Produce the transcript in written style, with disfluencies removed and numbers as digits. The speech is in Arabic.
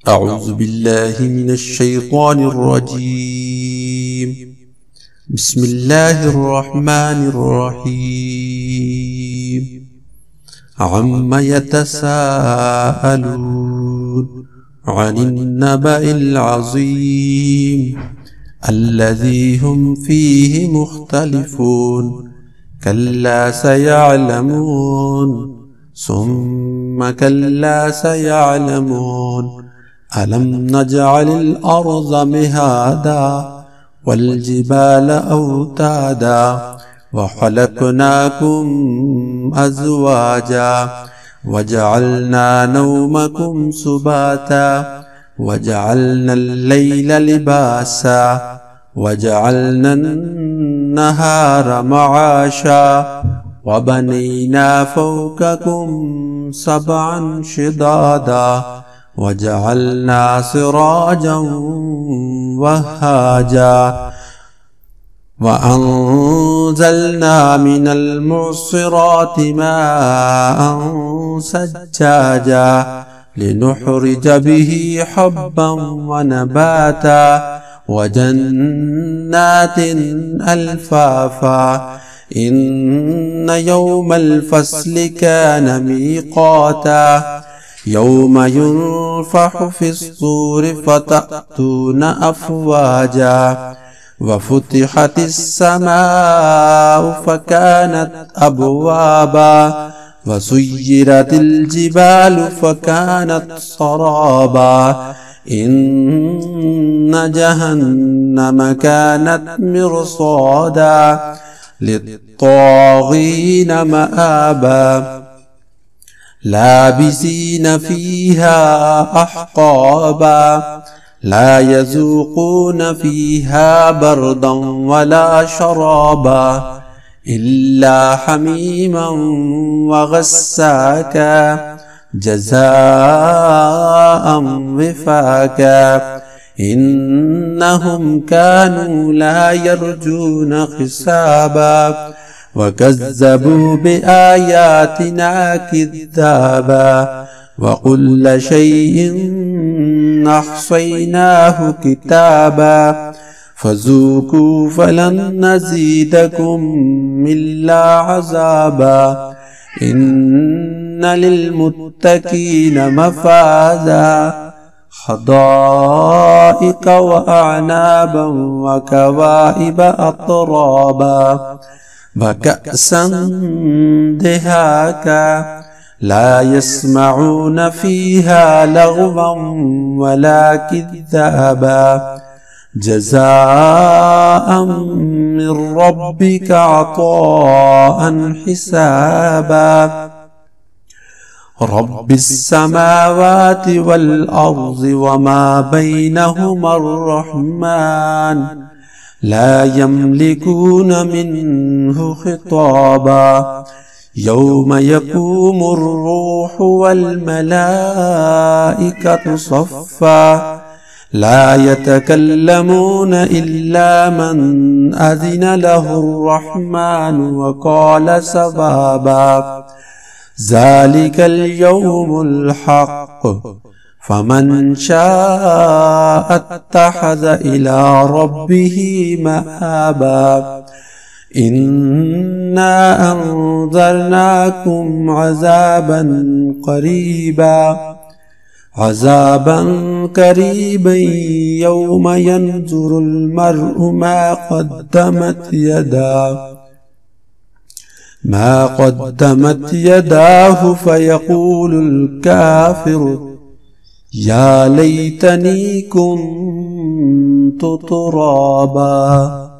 أعوذ بالله من الشيطان الرجيم. بسم الله الرحمن الرحيم. عم يتساءلون عن النبأ العظيم الذي هم فيه مختلفون. كلا سيعلمون ثم كلا سيعلمون. ألم نجعل الأرض مهادا والجبال أوتادا وخلقناكم أزواجا وجعلنا نومكم سباتا وجعلنا الليل لباسا وجعلنا النهار معاشا وبنينا فوقكم سبعا شدادا وجعلنا سراجا وهاجا وأنزلنا من المعصرات ماء سجاجا لنخرج به حبا ونباتا وجنات ألفافا. إن يوم الفصل كان ميقاتا يوم ينفخ في الصور فتأتون أفواجا وفتحت السماء فكانت أبوابا وسيرت الجبال فكانت سرابا. إن جهنم كانت مرصادا للطاغين مآبا لابسين فيها أحقابا لا يذوقون فيها بردا ولا شرابا إلا حميما وغساكا جزاء وفاقا. إنهم كانوا لا يرجون حسابا وكذبوا بآياتنا كذابا وكل شيء أحصيناه كتابا فذوقوا فلن نزيدكم إلا عذابا. إن للمتقين مفازا حدائق وأعنابا وكواعب أترابا وكأسا دهاقا لا يسمعون فيها لغوا ولا كذابا جزاء من ربك عطاء حسابا. رب السماوات والأرض وما بينهما الرحمن لا يملكون منه خطابا. يوم يقوم الروح والملائكة صفا لا يتكلمون إلا من أذن له الرحمن وقال صوابا. ذلك اليوم الحق فمن شاء اتخذ إلى ربه مآبا. إنا أنذرناكم عذابا قريبا يوم ينظر المرء ما قدمت يداه فيقول الكافر يا ليتني كنت ترابا.